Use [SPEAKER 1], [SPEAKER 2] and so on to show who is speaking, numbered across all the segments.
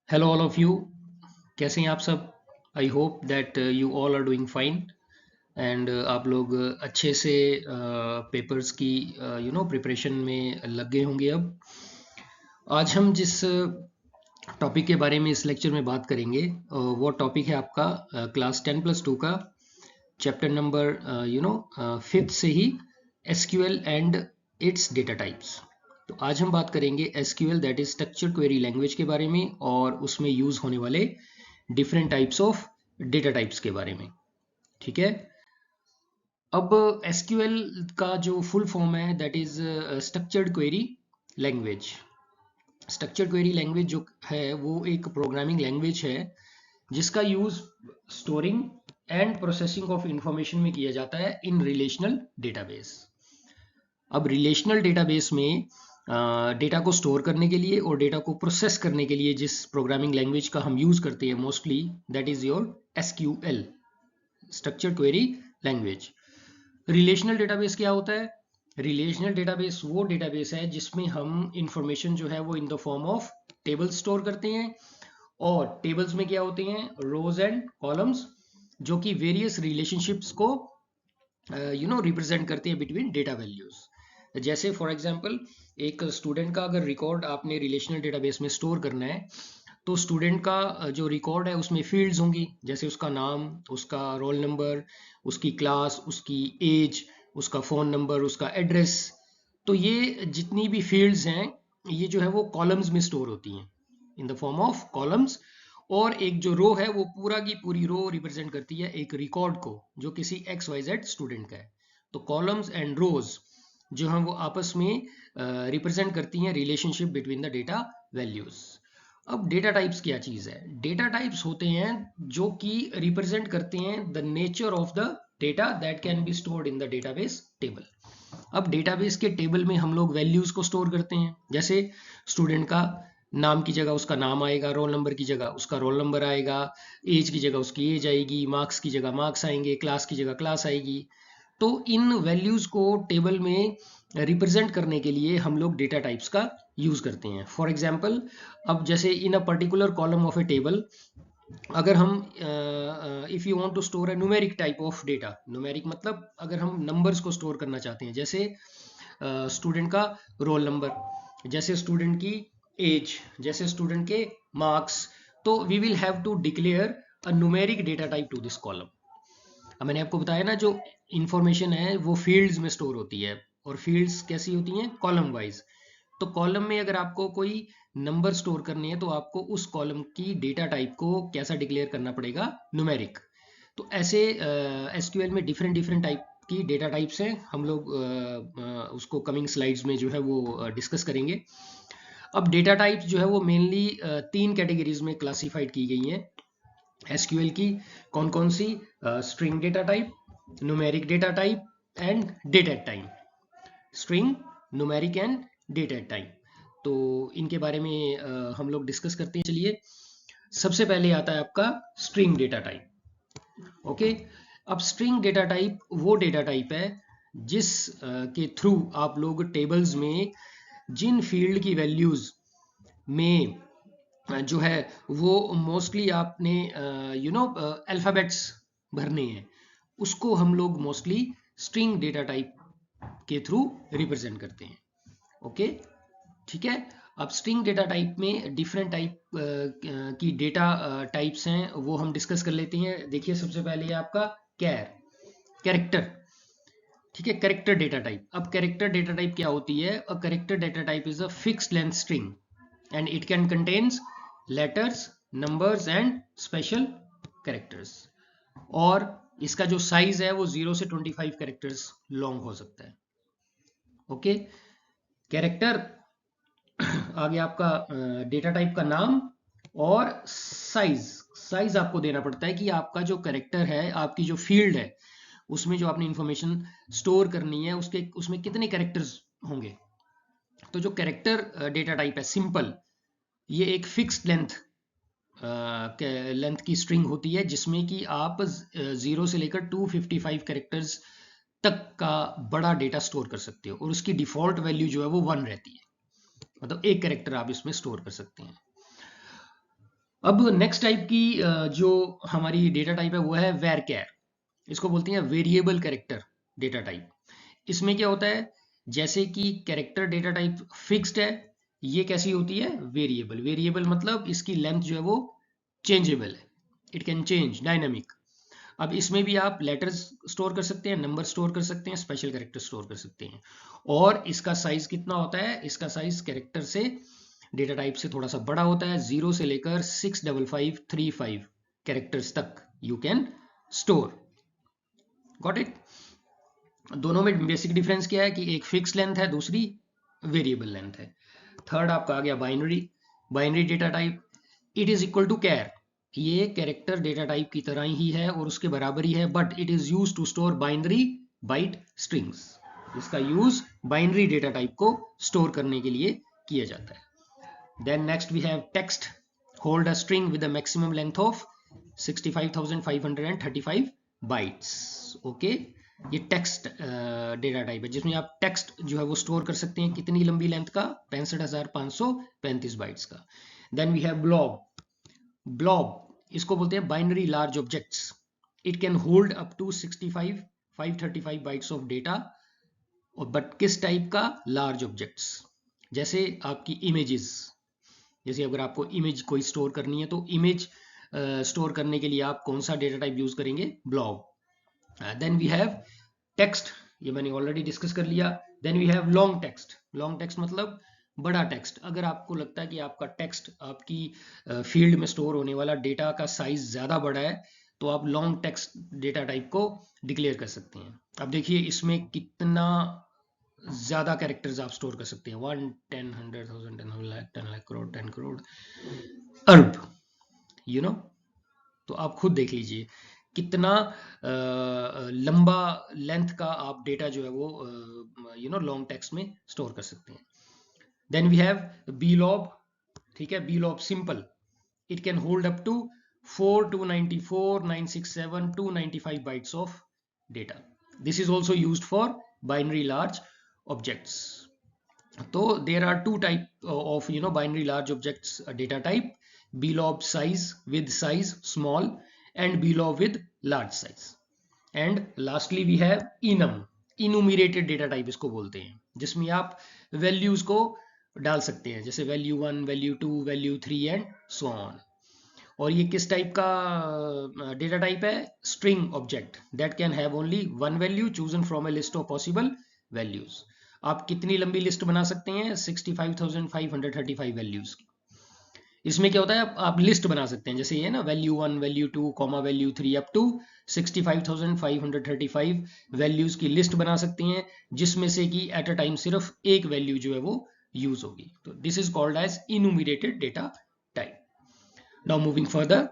[SPEAKER 1] Hello all of you. कैसे हैं आप सब? I hope that you all are doing fine and आप लोग अच्छे से पेपर्स की प्रिपरेशन में लगे होंगे। अब आज हम जिस टॉपिक के बारे में इस लेक्चर में बात करेंगे वो टॉपिक है आपका क्लास 10+2 का चैप्टर नंबर फिफ्थ से ही SQL and its data types. तो आज हम बात करेंगे SQL that is structured query language के बारे में और उसमें यूज होने वाले different types of data types के बारे में। ठीक है। अब एसक्यूएल का जो फुल फॉर्म है that is structured query language. Structured query language जो है वो एक प्रोग्रामिंग लैंग्वेज है जिसका use storing and processing of information में किया जाता है इन रिलेशनल डेटाबेस। अब रिलेशनल डेटाबेस में डेटा को स्टोर करने के लिए और डेटा को प्रोसेस करने के लिए जिस प्रोग्रामिंग लैंग्वेज का हम यूज करते हैं mostly that is your SQL, structured query language. Relational database क्या होता है? रिलेशनल डेटाबेस वो डेटाबेस है जिसमें हम इंफॉर्मेशन जो है वो in the form of table store करते हैं और टेबल्स में क्या होते हैं? रोज एंड कॉलम्स जो कि वेरियस रिलेशनशिप्स को रिप्रेजेंट करते हैं बिटवीन डेटा वैल्यूज। जैसे फॉर एग्जांपल एक स्टूडेंट का अगर रिकॉर्ड आपने रिलेशनल डेटाबेस में स्टोर करना है तो स्टूडेंट का जो रिकॉर्ड है उसमें फील्ड्स होंगी, जैसे उसका नाम, उसका रोल नंबर, उसकी क्लास, उसकी एज, उसका फ़ोन नंबर, उसका एड्रेस। तो ये जितनी भी फील्ड्स हैं ये जो है वो कॉलम्स में स्टोर होती हैं in the form of columns. और एक जो रो है वो पूरा की पूरी रो रिप्रेजेंट करती है एक रिकॉर्ड को जो किसी एक्स वाई जेड स्टूडेंट का है। तो कॉलम्स एंड रोज जो हैं वो आपस में रिप्रेजेंट करती हैं relationship between the data values. अब डेटा टाइप्स क्या चीज़ है? डेटा टाइप्स होते हैं जो कि रिप्रेजेंट करते हैं the nature of the data that can be stored in the database table. अब डेटाबेस के टेबल में हम लोग वैल्यूज को स्टोर करते हैं, जैसे स्टूडेंट का नाम की जगह उसका नाम आएगा, रोल नंबर की जगह उसका रोल नंबर आएगा, एज की जगह उसकी एज आएगी, मार्क्स की जगह मार्क्स आएंगे, क्लास की जगह क्लास आएगी। तो इन वैल्यूज को टेबल में रिप्रेजेंट करने के लिए हम लोग डेटा टाइप्स का यूज करते हैं। फॉर एग्जांपल, अब जैसे in a particular column of a table अगर हम if you want to store a numeric type of data, numeric मतलब अगर हम नंबर्स को स्टोर करना चाहते हैं, जैसे स्टूडेंट का रोल नंबर, जैसे स्टूडेंट की एज, जैसे स्टूडेंट के मार्क्स, तो we will have to declare a numeric data type to this column. अब मैंने आपको बताया ना जो इंफॉर्मेशन है वो फील्ड्स में स्टोर होती है और फील्ड्स कैसी होती हैं? Column wise. तो कॉलम में अगर आपको कोई नंबर स्टोर करनी है तो आपको उस कॉलम की डेटा टाइप को कैसा डिक्लेयर करना पड़ेगा? न्यूमेरिक। तो ऐसे एसक्यूएल में डिफरेंट डिफरेंट टाइप की डेटा टाइप्स हैं, हम लोग उसको कमिंग स्लाइड्स में जो है वो डिस्कस करेंगे। अब डेटा टाइप्स जो है वो मेनली तीन कैटेगरीज में क्लासिफाइड की गई हैं एसक्यूएल की। कौन कौन सी? String data type, numeric data type and date at time. String, numeric and date at time. तो इनके बारे में हम लोग डिस्कस करते हैं। चलिए, सबसे पहले आता है आपका स्ट्रिंग डेटा टाइप। ओके। अब स्ट्रिंग डेटा टाइप वो डेटा टाइप है जिस के थ्रू आप लोग टेबल्स में जिन फील्ड की वैल्यूज में जो है वो मोस्टली आपने अल्फ़ाबेट्स भरने हैं, उसको हम लोग मोस्टली स्ट्रिंग डेटा टाइप के थ्रू रिप्रेजेंट करते हैं। ओके, ठीक है। अब स्ट्रिंग डेटा टाइप में डिफरेंट टाइप की डेटा टाइप्स हैं, वो हम डिस्कस कर लेते हैं। देखिए, सबसे पहले है आपका कैरेक्टर। ठीक है, कैरेक्टर डेटा टाइप। अब कैरेक्टर डेटा टाइप क्या होती है? A character data type is a fixed length string and it can contains letters, numbers and special characters। और इसका जो साइज है वो 0 से 25 कैरेक्टर्स लॉन्ग हो सकता है। ओके, कैरेक्टर आ गया आपका डेटा टाइप का नाम और साइज। साइज आपको देना पड़ता है कि आपका जो कैरेक्टर है, आपकी जो फील्ड है, उसमें जो आपने इंफॉर्मेशन स्टोर करनी है उसके उसमें कितने कैरेक्टर्स होंगे। तो जो कैरेक्टर डेटा टाइप है सिंपल, ये एक फिक्स्ड लेंथ की स्ट्रिंग होती है जिसमें कि आप 0 से लेकर 255 कैरेक्टर्स तक का बड़ा डेटा स्टोर कर सकते हो और उसकी डिफॉल्ट वैल्यू जो है वो 1 रहती है, मतलब एक कैरेक्टर आप इसमें स्टोर कर सकते हैं। अब नेक्स्ट टाइप की जो हमारी डेटा टाइप है वो है varchar। इसको बोलते हैं वेरिएबल कैरेक्टर डेटा टाइप। इसमें क्या होता है, जैसे कि कैरेक्टर डेटा टाइप फिक्स्ड है, ये कैसी होती है, वेरिएबल। वेरिएबल मतलब इसकी लेंथ जो है वो चेंजेबल है, इट कैन चेंज, डायनामिक। अब इसमें भी आप लेटर्स स्टोर कर सकते हैं, नंबर स्टोर कर सकते हैं, स्पेशल कैरेक्टर स्टोर कर सकते हैं। और इसका साइज कितना होता है, इसका साइज कैरेक्टर से, डेटा टाइप से थोड़ा सा बड़ा होता है। 0 से लेकर 65535 कैरेक्टर्स तक you can store. Got it. दोनों में बेसिक डिफरेंस क्या है कि एक फिक्स लेंथ है, दूसरी वेरिएबल लेंथ है। थर्ड आपका आ गया binary. Binary data type, it is equal to char. ये कैरेक्टर डेटा टाइप की तरह ही है और उसके बराबर ही है, but it is use to store binary byte strings. इसका यूज बाइनरी डेटा टाइप को स्टोर करने के लिए किया जाता है। Then next we have text, hold a string with a maximum length of 65,535 bytes. Okay, ये टेक्स्ट डेटा टाइप है जिसमें आप टेक्स्ट जो है वो स्टोर कर सकते हैं कितनी लंबी लेंथ का, 65,535 बाइट्स का। Then we have blob. Blob इसको बोलते हैं binary large objects. It can hold up to 65,535 bytes of data, और बट किस टाइप का, लार्ज ऑब्जेक्ट्स। जैसे आपकी इमेजेस, जैसे अगर आपको इमेज कोई स्टोर करनी है तो इमेज स्टोर करने के लिए आप कौन सा डेटा टाइप यूज करेंगे, blob. Then we have text, ये मैंने ऑलरेडी डिस्कस कर लिया। Then we have long text. Long text मतलब बड़ा टेक्स्ट। अगर आपको लगता है कि आपका टेक्स्ट, आपकी फील्ड में स्टोर होने वाला डेटा का साइज ज्यादा बड़ा है, तो आप लॉन्ग टेक्स्ट डेटा टाइप को डिक्लेयर कर सकते हैं। अब देखिए इसमें कितना ज्यादा कैरेक्टर्स आप स्टोर कर सकते हैं, 1, 10, 100,000, 10 लाख, 10 लाख करोड़, 10 करोड़, अरब, यू नो। तो आप खुद देख लीजिए कितना लंबा लेंथ का आप डेटा जो है वो लॉन्ग टेक्स्ट में स्टोर कर सकते हैं। Then we have blob. ठीक है, blob simple, it can hold up to 4, 294, 967, 295 bytes of data. This is also used for binary large objects. तो there are two type of binary large objects data type, blob size with size small and blob with large size. And lastly we have enum, enumerated data type इसको बोलते हैं, जिसमें आप values को डाल सकते हैं, जैसे value 1, value 2, value 3 and so on. और ये किस टाइप का डेटा टाइप है, string object that can have only one value chosen from A list of possible values. आप कितनी लंबी लिस्ट बना सकते हैं, 65,535 वैल्यूज की। इसमें क्या होता है, आप लिस्ट बना सकते हैं, जैसे ये ना value 1, value 2, comma value 3 up to 65,535 values की लिस्ट बना सकते हैं, जिसमें से कि एट अ टाइम सिर्फ एक वैल्यू जो है वो यूज होगी। तो this is called as enumerated data type. Now moving further,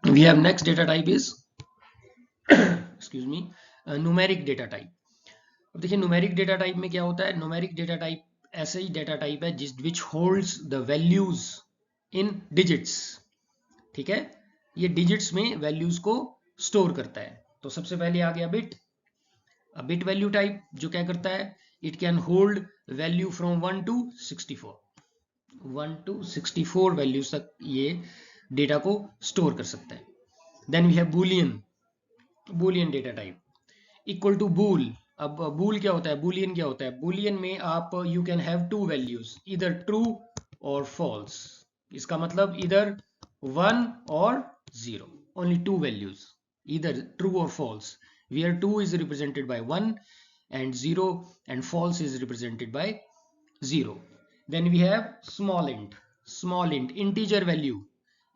[SPEAKER 1] we have next data type is excuse me, numeric data type. अब देखिए न्यूमेरिक डेटा टाइप में क्या होता है, न्यूमेरिक डेटा टाइप ऐसे ही डेटा टाइप है जिस विच holds the values in digits. ठीक है, ये डिजिट्स में वैल्यूज को स्टोर करता है। तो सबसे पहले आ गया बिट। अब बिट वैल्यू टाइप जो क्या करता है, it can hold value from 1 to 64, 1 to 64 values तक ये डेटा को स्टोर कर सकता है। Then we have boolean, boolean data type equal to bool. अब बूल क्या होता है, बुलियन क्या होता है, बुलियन में आप you can have to values, इधर ट्रू और फॉल्स। इसका मतलब इधर 1 और 0, only two values, either true or false, where 2 is represented by 1 and 0 and false is represented by 0. Then we have small int, small int integer value।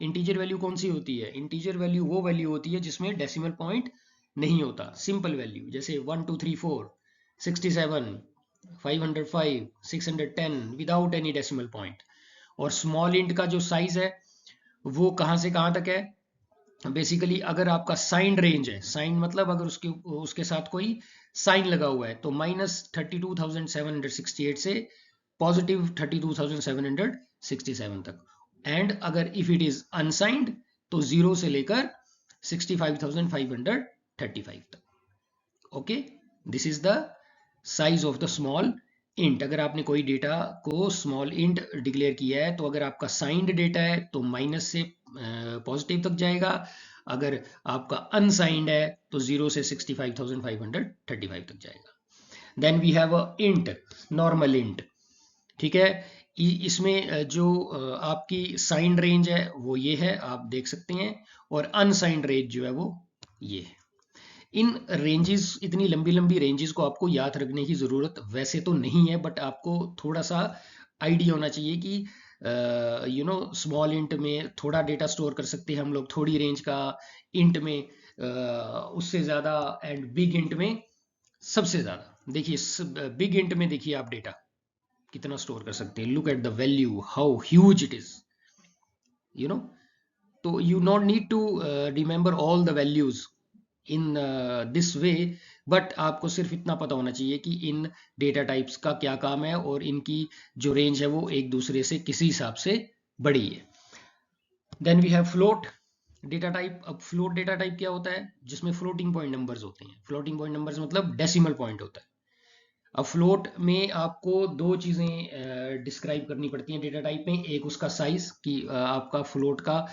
[SPEAKER 1] integer value कौन सी होती है, integer value वो value होती है जिसमें decimal point नहीं होता, simple value, जैसे 1 2 3 4 67 505 610 विदाउट एनी डेसिमल पॉइंट। और स्मॉल इंट का जो साइज है वो कहाँ से कहाँ तक है, बेसिकली अगर आपका साइन रेंज है, साइन मतलब अगर उसके उसके साथ कोई साइन लगा हुआ है, तो -32,768 से +32,767 तक। एंड अगर इफ इट इज अनसाइंड तो 0 से लेकर 65,535 तक। Okay, this is the size of the small int, अगर आपने कोई डेटा को स्मॉल इंट डिक्लेयर किया है तो अगर आपका साइंड डेटा है तो माइनस से पॉजिटिव तक जाएगा, अगर आपका अनसाइंड है तो 0 से 65,535 तक जाएगा। Then we have a int, normal int, ठीक है। इसमें जो आपकी साइंड रेंज है वो ये है, आप देख सकते हैं, और अनसाइंड रेंज जो है वो ये है। इन रेंजेस, इतनी लंबी लंबी रेंजेस को आपको याद रखने की ज़रूरत वैसे तो नहीं है, बट आपको थोड़ा सा आइडिया होना चाहिए कि स्मॉल इंट में थोड़ा डेटा स्टोर कर सकते हैं हम लोग, थोड़ी रेंज का इंट में उससे ज़्यादा, एंड बिग इंट में सबसे ज़्यादा। देखिए बिग इंट में देखिए आप डेटा कितना स्टोर कर सकते हैं, look at the value how huge it is, you know. तो you not need to remember all the values in this way, but आपको सिर्फ इतना पता होना चाहिए कि इन डेटा टाइप्स का क्या काम है और इनकी जो रेंज है वो एक दूसरे से किसी हिसाब से बड़ी है। Then we have float data type. अब फ्लोट डेटा टाइप क्या होता है, जिसमें फ्लोटिंग पॉइंट नंबर्स होते हैं। फ्लोटिंग पॉइंट नंबर्स मतलब डेसिमल पॉइंट होता है। अब फ्लोट में आपको दो चीज़ें डिस्क्राइब करनी पड़ती हैं डेटा टाइप में। एक उसका साइज, कि आपका फ्लोट का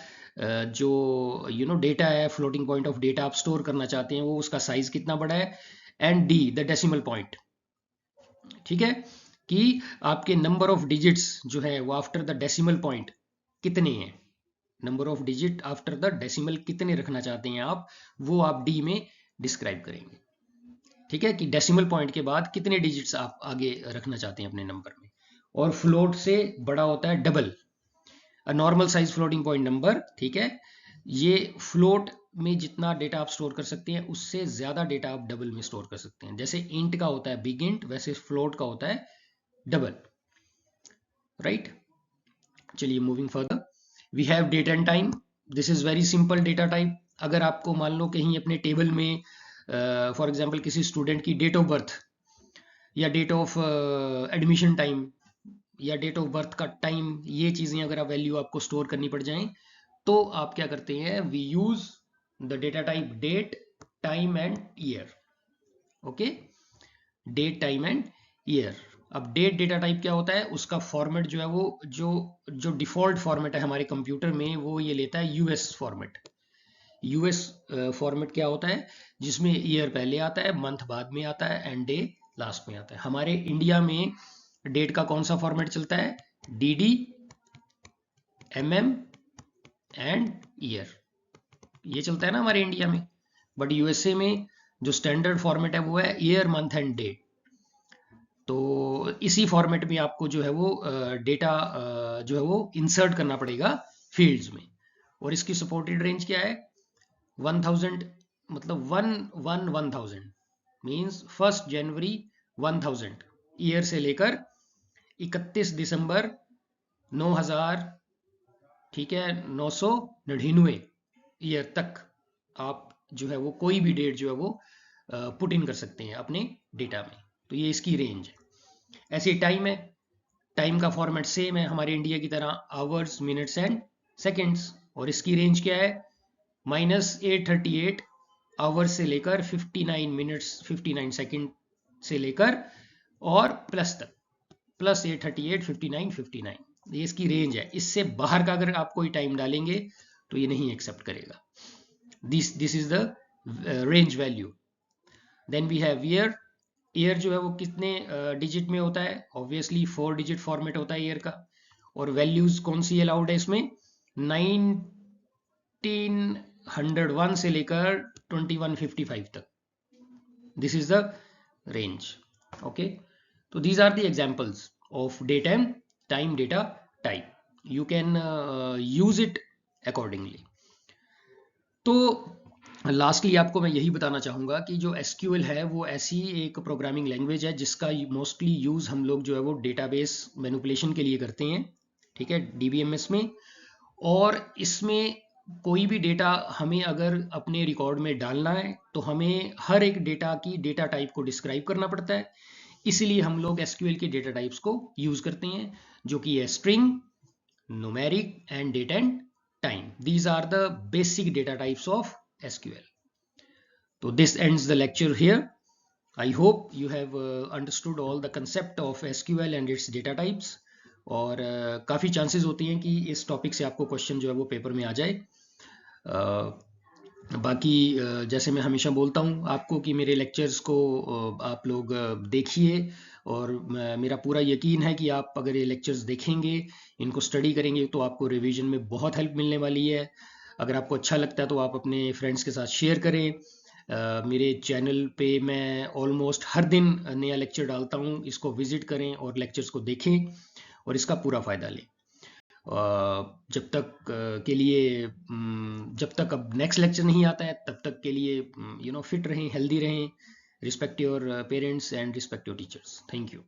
[SPEAKER 1] जो डेटा है, फ्लोटिंग पॉइंट ऑफ डेटा आप स्टोर करना चाहते हैं, वो उसका साइज कितना बड़ा है। And D the decimal point, ठीक है, कि आपके नंबर ऑफ डिजिट्स जो है वो आफ्टर द डेसिमल पॉइंट कितने हैं। Number of digit after the decimal कितने रखना चाहते हैं आप, वो आप डी में डिस्क्राइब करेंगे, ठीक है, कि डेसिमल पॉइंट के बाद कितने डिजिट्स आप आगे रखना चाहते हैं अपने नंबर में। और फ्लोट से बड़ा होता है double, normal size floating point number, ठीक है। ये फ्लोट में जितना डेटा आप स्टोर कर सकते हैं उससे ज्यादा डेटा आप डबल में स्टोर कर सकते हैं। जैसे इंट का होता है बिग इंट, वैसे फ्लोट का होता है डबल, राइट। चलिए moving further, we have date and time. This is very simple data type. अगर आपको मान लो कहीं अपने टेबल में फॉर एग्जांपल किसी स्टूडेंट की डेट ऑफ बर्थ या डेट ऑफ एडमिशन टाइम या डेट ऑफ बर्थ का टाइम, ये चीज़ें अगर आप वैल्यू आपको स्टोर करनी पड़ जाएं तो आप क्या करते हैं, we use the data type date, time and year. Okay, date, time and year. अब डेट डेटा टाइप क्या होता है, उसका फॉर्मेट जो है वो जो जो डिफॉल्ट फॉर्मेट है हमारे कंप्यूटर में वो ये लेता है यूएस फॉर्मेट। यूएस फॉर्मेट क्या होता है, जिसमें ईयर पहले आता है, मंथ बाद में आता है एंड डे लास्ट में आता है। हमारे इंडिया में डेट का कौन सा फॉर्मेट चलता है, डीडी, एमएम एंड ईयर, ये चलता है ना हमारे इंडिया में। बट यूएसए में जो स्टैंडर्ड फॉर्मेट है वो है ईयर, मंथ एंड डे। तो इसी फॉर्मेट में आपको जो है वो डेटा जो है वो इंसर्ट करना पड़ेगा फील्ड्स में। और इसकी सपोर्टेड रेंज क्या है, 1000, मतलब 1000 मीन्स 1 जनवरी 1000 ईयर से लेकर 31 दिसंबर 9000, ठीक है, 999 ईयर तक आप जो है वो कोई भी डेट जो है वो पुट इन कर सकते हैं अपने डेटा में। तो ये इसकी रेंज है। ऐसे टाइम है, टाइम का फॉर्मेट सेम है हमारे इंडिया की तरह, आवर्स, मिनट्स एंड सेकेंड्स। और इसकी रेंज क्या है, -838 आवर्स से लेकर 59 मिनट्स 59 सेकेंड से लेकर और प्लस तक, +838 59 ये इसकी रेंज है। इससे बाहर का अगर आप कोई टाइम डालेंगे तो ये नहीं एक्सेप्ट करेगा। This is the range value. Then we have year. Year जो है वो कितने डिजिट में होता है, ऑब्वियसली 4 डिजिट फॉर्मेट होता है ईयर का। और वैल्यूज कौन सी अलाउड है इसमें, 1901 से लेकर 2155 तक, this is the range. Okay, तो these are the examples of date and time data type. You can use it accordingly. तो लास्टली आपको मैं यही बताना चाहूँगा कि जो एसक्यूएल है वो ऐसी एक प्रोग्रामिंग लैंग्वेज है जिसका मोस्टली यूज़ हम लोग जो है वो डेटाबेस मैनिपुलेशन के लिए करते हैं, ठीक है, डीबीएमएस में। और इसमें कोई भी डेटा हमें अगर अपने रिकॉर्ड में डालना है तो हमें हर एक डेटा की डेटा टाइप को डिस्क्राइब करना पड़ता है। इसीलिए हम लोग एसक्यूएल के डेटा टाइप्स को यूज करते हैं, जो कि है string, numeric and date and time. These are the basic data types of SQL. तो this ends the lecture here. I hope you have understood all the concept of SQL and its data types. और काफ़ी chances होती हैं कि इस topic से आपको question जो है वो पेपर में आ जाए। बाकी जैसे मैं हमेशा बोलता हूँ आपको कि मेरे लेक्चर्स को आप लोग देखिए, और मेरा पूरा यकीन है कि आप अगर ये लेक्चर्स देखेंगे, इनको स्टडी करेंगे, तो आपको रिवीजन में बहुत हेल्प मिलने वाली है। अगर आपको अच्छा लगता है तो आप अपने फ्रेंड्स के साथ शेयर करें। मेरे चैनल पे मैं ऑलमोस्ट हर दिन नया लेक्चर डालता हूँ, इसको विजिट करें और लेक्चर्स को देखें और इसका पूरा फ़ायदा लें। जब तक के लिए जब तक अब नेक्स्ट लेक्चर नहीं आता है, तब तक के लिए फिट रहें, हेल्दी रहें। Respect your parents and respect your teachers. Thank you.